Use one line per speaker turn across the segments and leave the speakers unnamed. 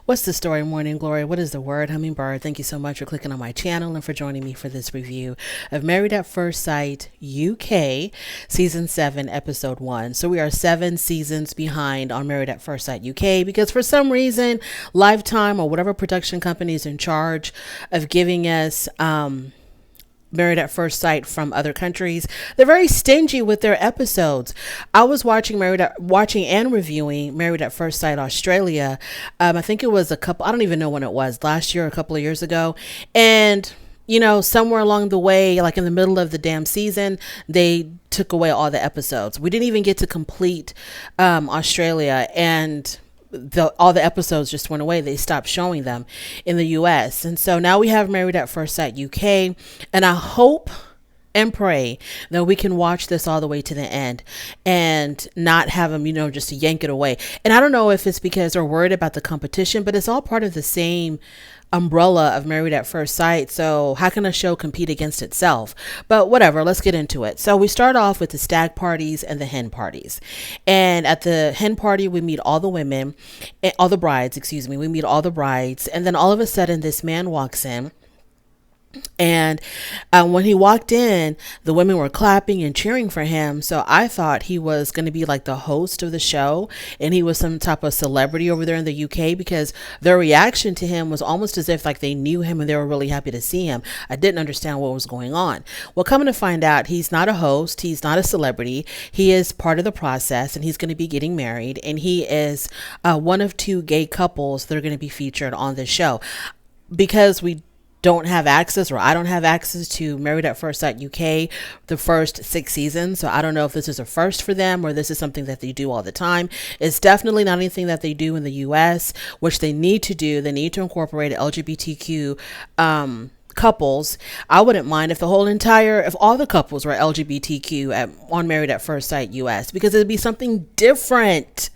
What's the story, Morning Glory? What is the word, Hummingbird? Thank you so much for clicking on my channel and for joining me for this review of Married at First Sight UK, Season 7, Episode 1. So we are 7 seasons behind on Married at First Sight UK because for some reason, Lifetime or whatever production company is in charge of giving us Married at First Sight from other countries, they're very stingy with their episodes. I was watching and reviewing Married at First Sight Australia. I think it was I don't even know when it was, last year, a couple of years ago. And somewhere along the way, like in the middle of the damn season, they took away all the episodes. We didn't even get to complete Australia, and all the episodes just went away. They stopped showing them in the US. And so now we have Married at First Sight UK. And I hope and pray that we can watch this all the way to the end and not have them, just to yank it away. And I don't know if it's because they're worried about the competition, but it's all part of the same umbrella of Married at First Sight. So how can a show compete against itself? But whatever, let's get into it. So we start off with the stag parties and the hen parties. And at the hen party, we meet all the women, all the brides, we meet all the brides. And then all of a sudden this man walks in. And when he walked in, the women were clapping and cheering for him. So I thought he was going to be like the host of the show and he was some type of celebrity over there in the UK, because their reaction to him was almost as if like they knew him and they were really happy to see him. I didn't understand what was going on. Well, coming to find out, he's not a host. He's not a celebrity. He is part of the process and he's going to be getting married. And he is one of 2 gay couples that are going to be featured on this show. Because we don't have access, or I don't have access to Married at First Sight UK, the first 6 seasons. So I don't know if this is a first for them or this is something that they do all the time. It's definitely not anything that they do in the US, which they need to do. They need to incorporate LGBTQ couples. I wouldn't mind if all the couples were LGBTQ on Married at First Sight US, because it'd be something different.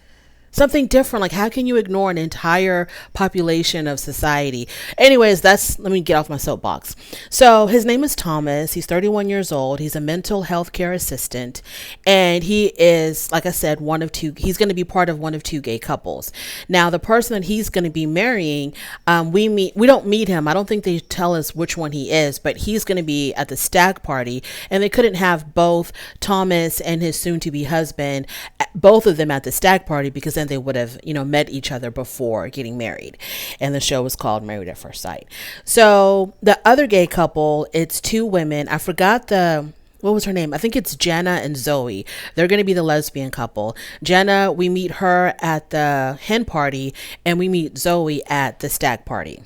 Something different. Like, how can you ignore an entire population of society? Anyways, let me get off my soapbox. So his name is Thomas. He's 31 years old. He's a mental health care assistant. And he is, like I said, he's going to be part of one of 2 gay couples. Now, the person that he's going to be marrying, we don't meet him. I don't think they tell us which one he is, but he's going to be at the stag party. And they couldn't have both Thomas and his soon to be husband, both of them at the stag party, because then they would have, met each other before getting married. And the show was called Married at First Sight. So the other gay couple, it's 2 women. I forgot what was her name? I think it's Jenna and Zoe. They're going to be the lesbian couple. Jenna, we meet her at the hen party and we meet Zoe at the stag party.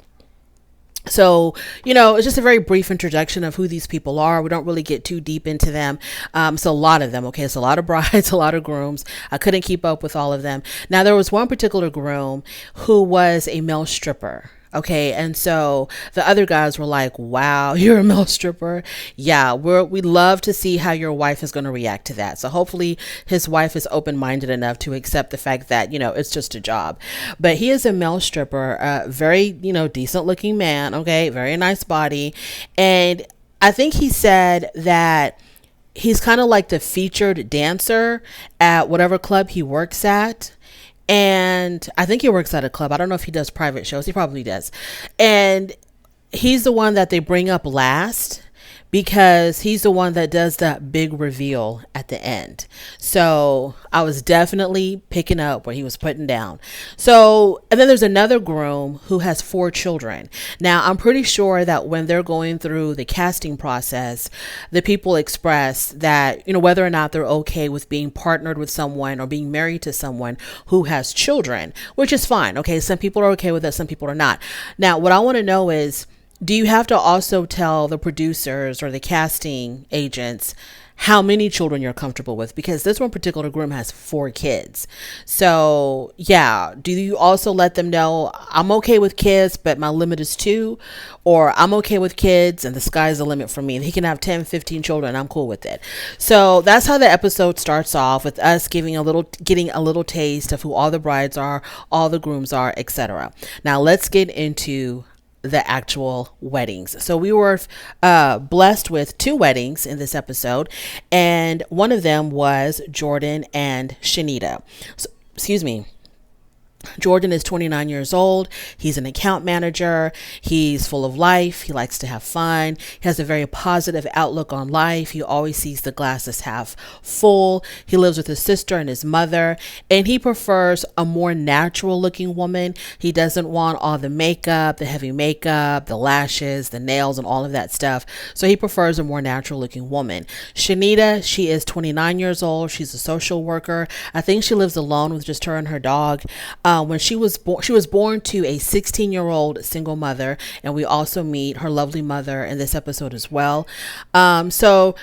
So, it's just a very brief introduction of who these people are. We don't really get too deep into them. So a lot of them, okay, it's a lot of brides, a lot of grooms. I couldn't keep up with all of them. Now, there was one particular groom who was a male stripper. Okay. And so the other guys were like, wow, you're a male stripper. Yeah. We love to see how your wife is going to react to that. So hopefully his wife is open-minded enough to accept the fact that, it's just a job. But he is a male stripper, very, decent looking man. Okay. Very nice body. And I think he said that he's kind of like the featured dancer at whatever club he works at. And I think he works at a club. I don't know if he does private shows. He probably does. And he's the one that they bring up last because he's the one that does that big reveal at the end. So I was definitely picking up what he was putting down. So, and then there's another groom who has 4 children. Now, I'm pretty sure that when they're going through the casting process, the people express that, whether or not they're okay with being partnered with someone or being married to someone who has children, which is fine. Okay. Some people are okay with that. Some people are not. Now, what I want to know is, do you have to also tell the producers or the casting agents how many children you're comfortable with? Because this one particular groom has 4 kids. So yeah, do you also let them know I'm okay with kids, but my limit is 2, or I'm okay with kids and the sky's the limit for me. He can have 10, 15 children. I'm cool with it. So that's how the episode starts off, with us getting a little taste of who all the brides are, all the grooms are, etc. Now let's get into the actual weddings. So we were blessed with 2 weddings in this episode, and one of them was Jordan and Shanita. So, excuse me. Jordan is 29 years old. He's an account manager. He's full of life. He likes to have fun. He has a very positive outlook on life. He always sees the glass as half full. He lives with his sister and his mother, and he prefers a more natural looking woman. He doesn't want all the makeup, the heavy makeup, the lashes, the nails, and all of that stuff. So he prefers a more natural looking woman. Shanita, she is 29 years old. She's a social worker. I think she lives alone with just her and her dog. When she was born to a 16-year-old single mother, and we also meet her lovely mother in this episode as well. So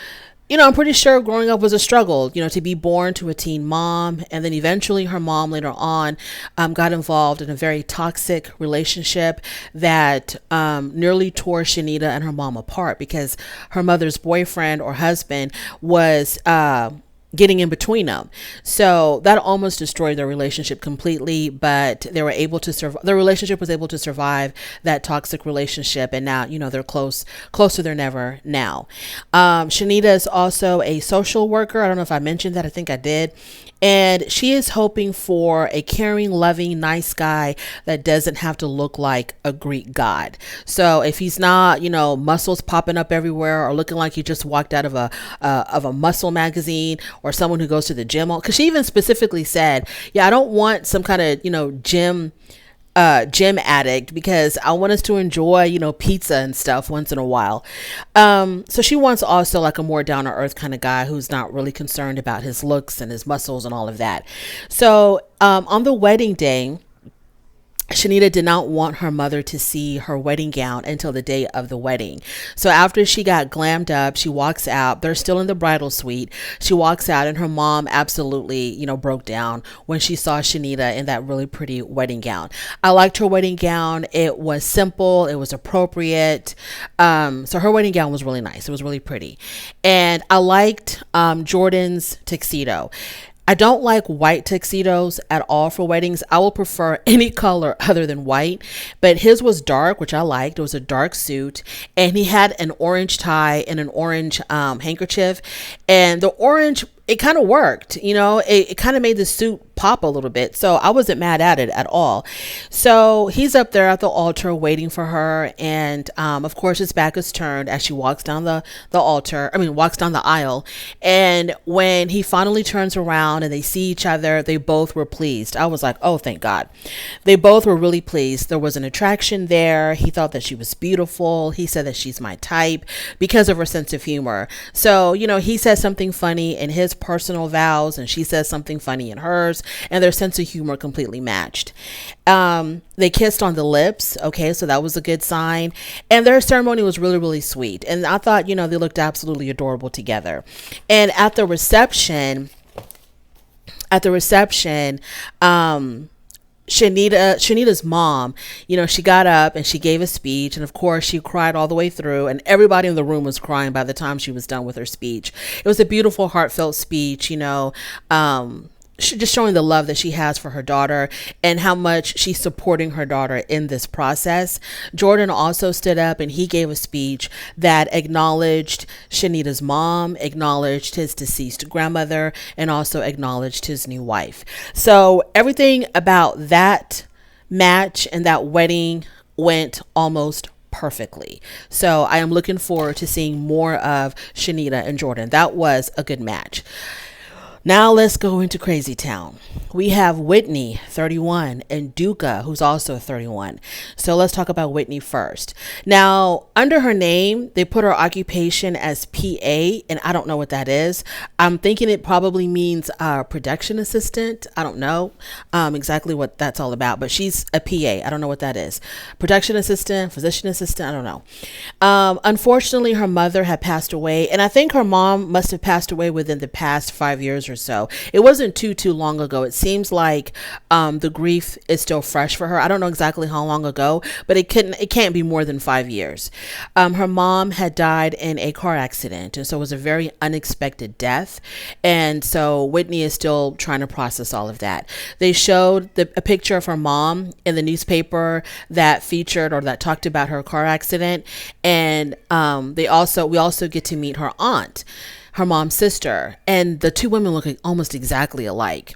I'm pretty sure growing up was a struggle, to be born to a teen mom. And then eventually her mom later on got involved in a very toxic relationship that nearly tore Shanita and her mom apart, because her mother's boyfriend or husband was getting in between them. So that almost destroyed their relationship completely, but they were able to survive. Their relationship was able to survive that toxic relationship. And now, they're closer than ever now. Shanita is also a social worker. I don't know if I mentioned that. I think I did. And she is hoping for a caring, loving, nice guy that doesn't have to look like a Greek god. So if he's not, muscles popping up everywhere, or looking like he just walked out of a muscle magazine, or someone who goes to the gym, because she even specifically said, yeah, I don't want some kind of, gym addict, because I want us to enjoy, pizza and stuff once in a while. So she wants also like a more down to earth kind of guy who's not really concerned about his looks and his muscles and all of that. So, on the wedding day, Shanita did not want her mother to see her wedding gown until the day of the wedding. So after she got glammed up, she walks out. They're still in the bridal suite. She walks out, and her mom absolutely, broke down when she saw Shanita in that really pretty wedding gown. I liked her wedding gown. It was simple. It was appropriate. So her wedding gown was really nice. It was really pretty. And I liked Jordan's tuxedo. I don't like white tuxedos at all for weddings. I will prefer any color other than white, but his was dark, which I liked. It was a dark suit, and he had an orange tie and an orange handkerchief, and the orange, it kind of worked, it kind of made the suit pop a little bit. So I wasn't mad at it at all. So he's up there at the altar waiting for her. And of course, his back is turned as she walks down walks down the aisle. And when he finally turns around and they see each other, they both were pleased. I was like, oh, thank God. They both were really pleased. There was an attraction there. He thought that she was beautiful. He said that she's my type because of her sense of humor. So, he says something funny in his personal vows, and she says something funny in hers, and their sense of humor completely matched. They kissed on the lips. Okay, so that was a good sign. And their ceremony was really, really sweet. And I thought, they looked absolutely adorable together. And at the reception, Shanita's mom, she got up and she gave a speech, and of course she cried all the way through, and everybody in the room was crying by the time she was done with her speech. It was a beautiful, heartfelt speech, just showing the love that she has for her daughter and how much she's supporting her daughter in this process. Jordan also stood up and he gave a speech that acknowledged Shanita's mom, acknowledged his deceased grandmother, and also acknowledged his new wife. So everything about that match and that wedding went almost perfectly. So I am looking forward to seeing more of Shanita and Jordan. That was a good match. Now let's go into Crazy Town. We have Whitney, 31, and Duca, who's also 31. So let's talk about Whitney first. Now, under her name, they put her occupation as PA, and I don't know what that is. I'm thinking it probably means production assistant. I don't know exactly what that's all about, but she's a PA. I don't know what that is. Production assistant, physician assistant, I don't know. Unfortunately, her mother had passed away, and I think her mom must have passed away within the past 5 years or so. It wasn't too long ago. It seems like the grief is still fresh for her. I don't know exactly how long ago, but it can't be more than 5 years. Her mom had died in a car accident, and so it was a very unexpected death. And so Whitney is still trying to process all of that. They showed a picture of her mom in the newspaper that featured or that talked about her car accident, and we also get to meet her aunt, her mom's sister, and the two women look almost exactly alike.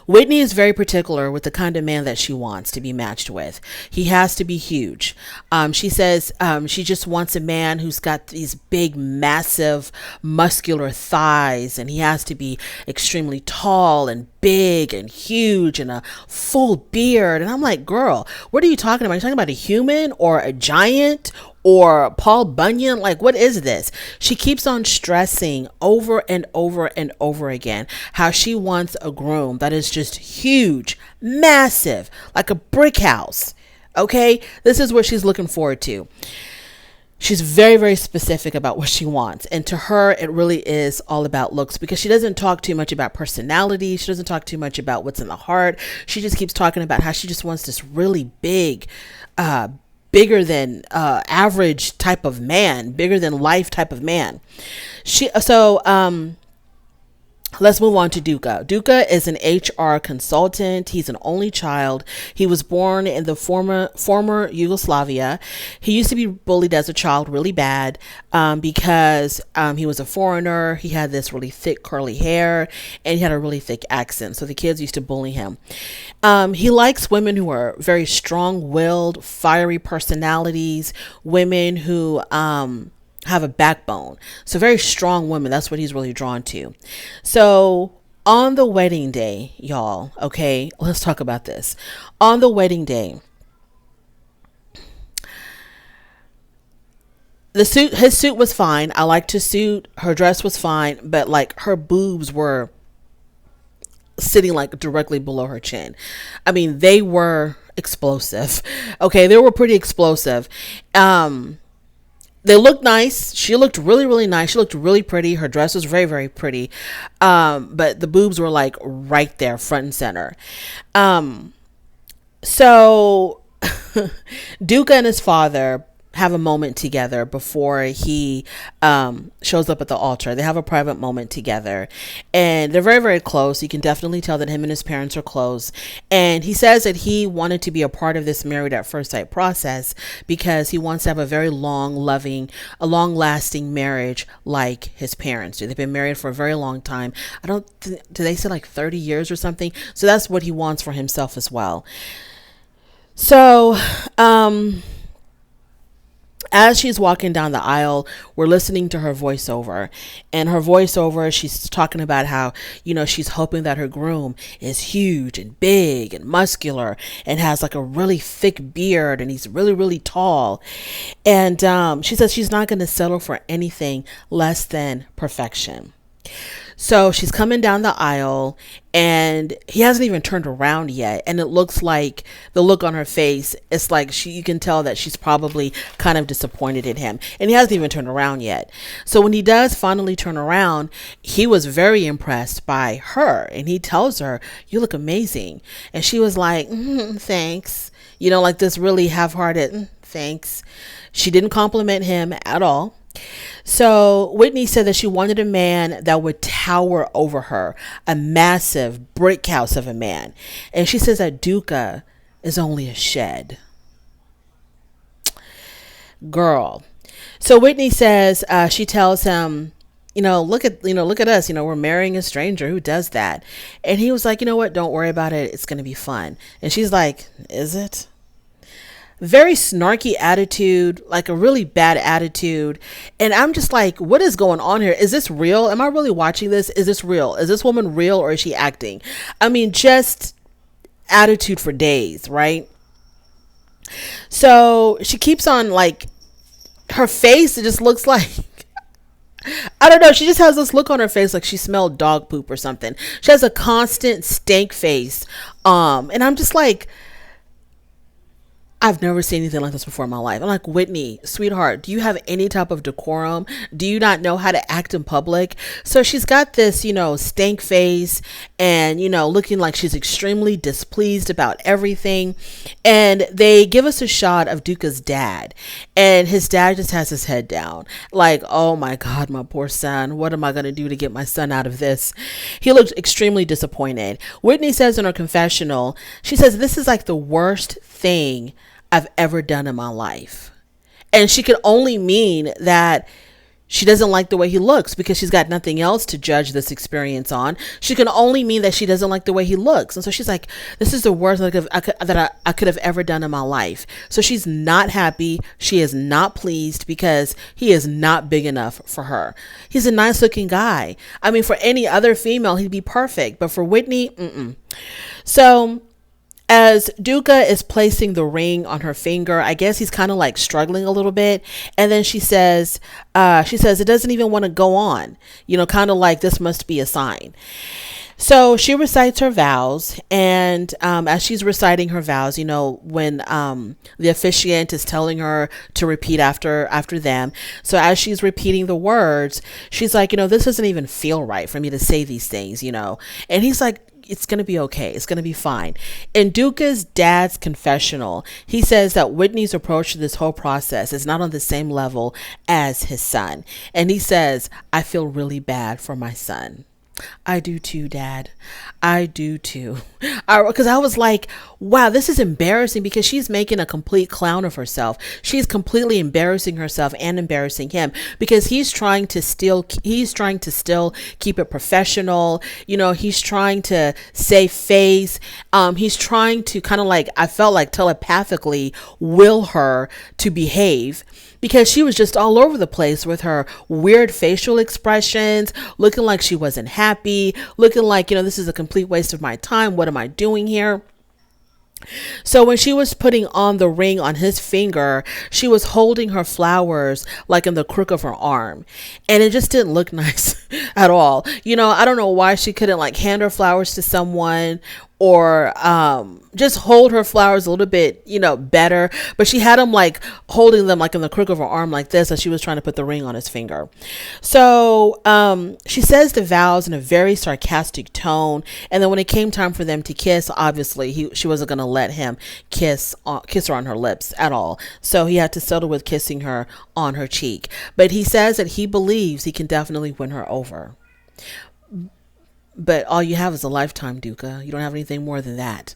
Whitney is very particular with the kind of man that she wants to be matched with. He has to be huge. She says she just wants a man who's got these big, massive, muscular thighs, and he has to be extremely tall and big and huge and a full beard. And I'm like, girl, what are you talking about? Are you talking about a human or a giant or Paul Bunyan? Like, what is this? She keeps on stressing over and over and over again how she wants a groom that is just huge, massive, like a brick house. Okay, this is what she's looking forward to. She's very, very specific about what she wants. And to her, it really is all about looks, because she doesn't talk too much about personality. She doesn't talk too much about what's in the heart. She just keeps talking about how she just wants this really big, bigger than average type of man, bigger than life type of man. Let's move on to Duka. Duka is an HR consultant. He's an only child. He was born in the former Yugoslavia. He used to be bullied as a child really bad because he was a foreigner. He had this really thick curly hair and he had a really thick accent. So the kids used to bully him. He likes women who are very strong-willed, fiery personalities, women who have a backbone. So very strong women. That's what he's really drawn to. So on the wedding day, y'all, okay, let's talk about this. On the wedding day, his suit was fine. I liked his suit. Her dress was fine, but like her boobs were sitting like directly below her chin. I mean, they were explosive. Okay, they were pretty explosive. They looked nice. She looked really, really nice. She looked really pretty. Her dress was very, very pretty. But the boobs were like right there, front and center. So Duca and his father have a moment together before he shows up at the altar. They have a private moment together and they're very, very close. You can definitely tell that him and his parents are close. And he says that he wanted to be a part of this married at first sight process because he wants to have a very long, loving, a long lasting marriage like his parents do. They've been married for a very long time. Do they say like 30 years or something? So that's what he wants for himself as well. So, as she's walking down the aisle, we're listening to her voiceover, and her voiceover, she's talking about how, she's hoping that her groom is huge and big and muscular and has like a really thick beard and he's really, really tall. And she says she's not going to settle for anything less than perfection. So she's coming down the aisle and he hasn't even turned around yet. And it looks like the look on her face, it's like you can tell that she's probably kind of disappointed in him. And he hasn't even turned around yet. So when he does finally turn around, he was very impressed by her. And he tells her, "You look amazing." And she was like, "Thanks." Like this really half-hearted, "Thanks." She didn't compliment him at all. So Whitney said that she wanted a man that would tower over her, a massive brick house of a man. And she says that Duca is only a shed. Girl. So Whitney says, she tells him, look at us, we're marrying a stranger. Who does that? And he was like, "You know what? Don't worry about it. It's going to be fun." And she's like, "Is it?" Very snarky attitude, like a really bad attitude. And I'm just like, what is going on here? Is this real? Am I really watching this? Is this real? Is this woman real or is she acting? I mean, just attitude for days, right? So she keeps on like, her face, it just looks like, I don't know. She just has this look on her face like she smelled dog poop or something. She has a constant stank face. And I'm just like, I've never seen anything like this before in my life. I'm like, Whitney, sweetheart, do you have any type of decorum? Do you not know how to act in public? So she's got this, stank face and, looking like she's extremely displeased about everything. And they give us a shot of Duca's dad. And his dad just has his head down. Like, oh my God, my poor son. What am I going to do to get my son out of this? He looks extremely disappointed. Whitney says in her confessional, she says, "This is like the worst thing I've ever done in my life." And she could only mean that she doesn't like the way he looks because she's got nothing else to judge this experience on. She can only mean that she doesn't like the way he looks. And so she's like, this is the worst that I could have ever done in my life. So she's not happy. She is not pleased because he is not big enough for her. He's a nice looking guy. I mean, for any other female, he'd be perfect. But for Whitney, So as Duca is placing the ring on her finger, I guess he's kind of like struggling a little bit. And then she says, it doesn't even want to go on, kind of like this must be a sign. So she recites her vows. And as she's reciting her vows, when the officiant is telling her to repeat after them. So as she's repeating the words, she's like, this doesn't even feel right for me to say these things, And he's like, it's going to be okay. It's going to be fine. In Duca's dad's confessional, he says that Whitney's approach to this whole process is not on the same level as his son. And he says, I feel really bad for my son. I do too, Dad. I do too. Because I was like, wow, this is embarrassing because she's making a complete clown of herself. She's completely embarrassing herself and embarrassing him because he's trying to still keep it professional. He's trying to save face. He's trying to kind of like, I felt like telepathically will her to behave, because she was just all over the place with her weird facial expressions, looking like she wasn't happy, looking like, this is a complete waste of my time. What am I doing here? So when she was putting on the ring on his finger, she was holding her flowers like in the crook of her arm. And it just didn't look nice at all. I don't know why she couldn't like hand her flowers to someone or just hold her flowers a little bit, better. But she had him like holding them like in the crook of her arm like this as she was trying to put the ring on his finger. So she says the vows in a very sarcastic tone. And then when it came time for them to kiss, obviously she wasn't going to let him kiss her on her lips at all. So he had to settle with kissing her on her cheek. But he says that he believes he can definitely win her over. But all you have is a lifetime, Duca. You don't have anything more than that.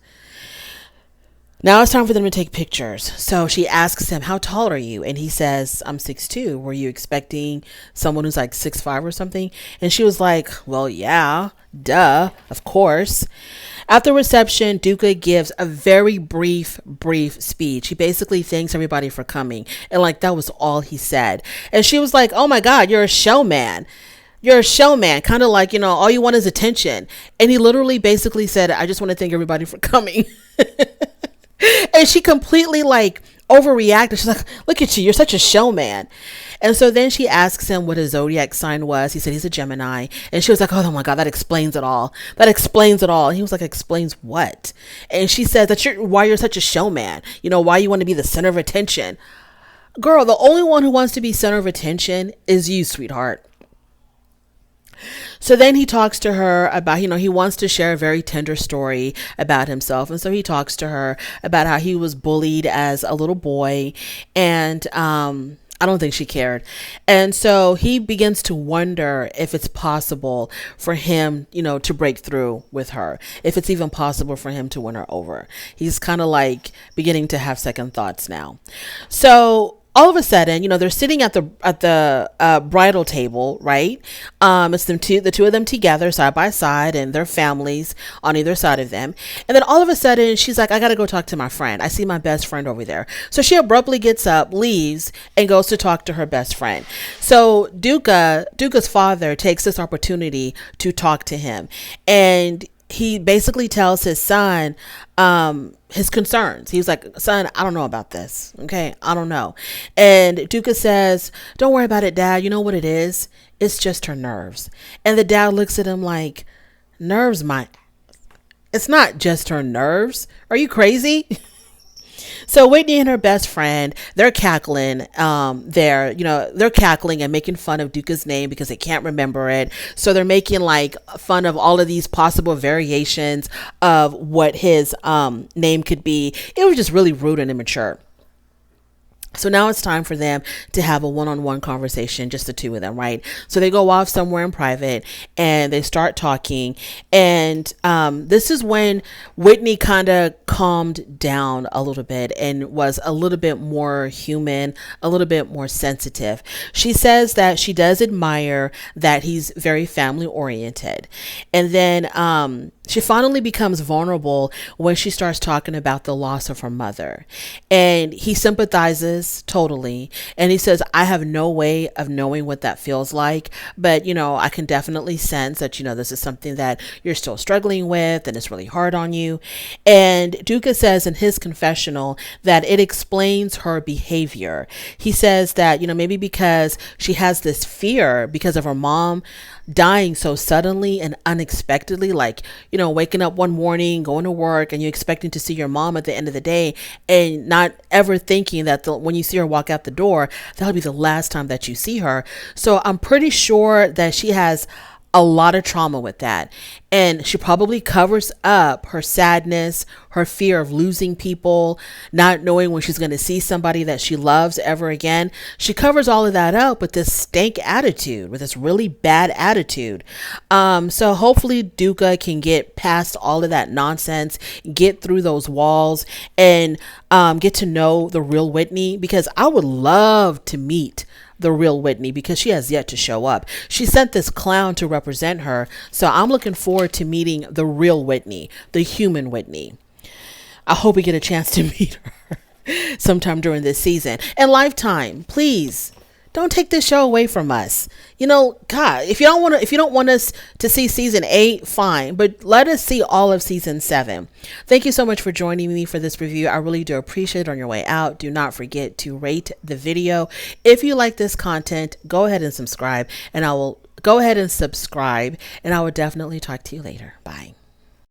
Now it's time for them to take pictures. So she asks him, how tall are you? And he says, I'm 6'2". Were you expecting someone who's like 6'5" or something? And she was like, well, yeah, duh, of course. At the reception, Duca gives a very brief speech. He basically thanks everybody for coming. And like, that was all he said. And she was like, oh my God, you're a showman. You're a showman, kind of like, all you want is attention. And he literally basically said, I just want to thank everybody for coming. And she completely like overreacted. She's like, look at you, you're such a showman. And so then she asks him what his zodiac sign was. He said he's a Gemini. And she was like, oh my God, that explains it all. That explains it all. And he was like, explains what? And she said why you're such a showman. Why you want to be the center of attention. Girl, the only one who wants to be center of attention is you, sweetheart. So then he talks to her about, he wants to share a very tender story about himself. And so he talks to her about how he was bullied as a little boy. And I don't think she cared. And so he begins to wonder if it's possible for him, to break through with her, if it's even possible for him to win her over. He's kind of like beginning to have second thoughts now. So all of a sudden, they're sitting at the bridal table, right? It's the two of them together side by side and their families on either side of them. And then all of a sudden she's like, I got to go talk to my friend. I see my best friend over there. So she abruptly gets up, leaves, and goes to talk to her best friend. So Duca's father takes this opportunity to talk to him. And he basically tells his son his concerns. He was like, son, I don't know about this. Okay, I don't know. And Duca says, don't worry about it, Dad. You know what it is? It's just her nerves. And the dad looks at him like, nerves, it's not just her nerves. Are you crazy? So Whitney and her best friend, they're cackling. They're cackling and making fun of Duca's name because they can't remember it. So they're making like fun of all of these possible variations of what his name could be. It was just really rude and immature. So now it's time for them to have a one-on-one conversation, just the two of them, right? So they go off somewhere in private and they start talking. And this is when Whitney kind of calmed down a little bit and was a little bit more human, a little bit more sensitive. She says that she does admire that he's very family oriented. And then she finally becomes vulnerable when she starts talking about the loss of her mother. And he sympathizes totally. And he says, I have no way of knowing what that feels like. But, I can definitely sense that, this is something that you're still struggling with and it's really hard on you. And Duca says in his confessional that it explains her behavior. He says that, maybe because she has this fear because of her mom dying so suddenly and unexpectedly, like, waking up one morning, going to work, and you're expecting to see your mom at the end of the day and not ever thinking that when you see her walk out the door, that'll be the last time that you see her. So I'm pretty sure that she has a lot of trauma with that. And she probably covers up her sadness, her fear of losing people, not knowing when she's going to see somebody that she loves ever again. She covers all of that up with this stank attitude, with this really bad attitude. So hopefully Duca can get past all of that nonsense, get through those walls, and get to know the real Whitney, because I would love to meet the real Whitney, because she has yet to show up. She sent this clown to represent her. So I'm looking forward to meeting the real Whitney, the human Whitney. I hope we get a chance to meet her sometime during this season. And Lifetime, please don't take this show away from us. God, if you don't want us to see season 8, fine, but let us see all of season 7. Thank you so much for joining me for this review. I really do appreciate it. On your way out, do not forget to rate the video. If you like this content, go ahead and subscribe, and I will definitely talk to you later. Bye.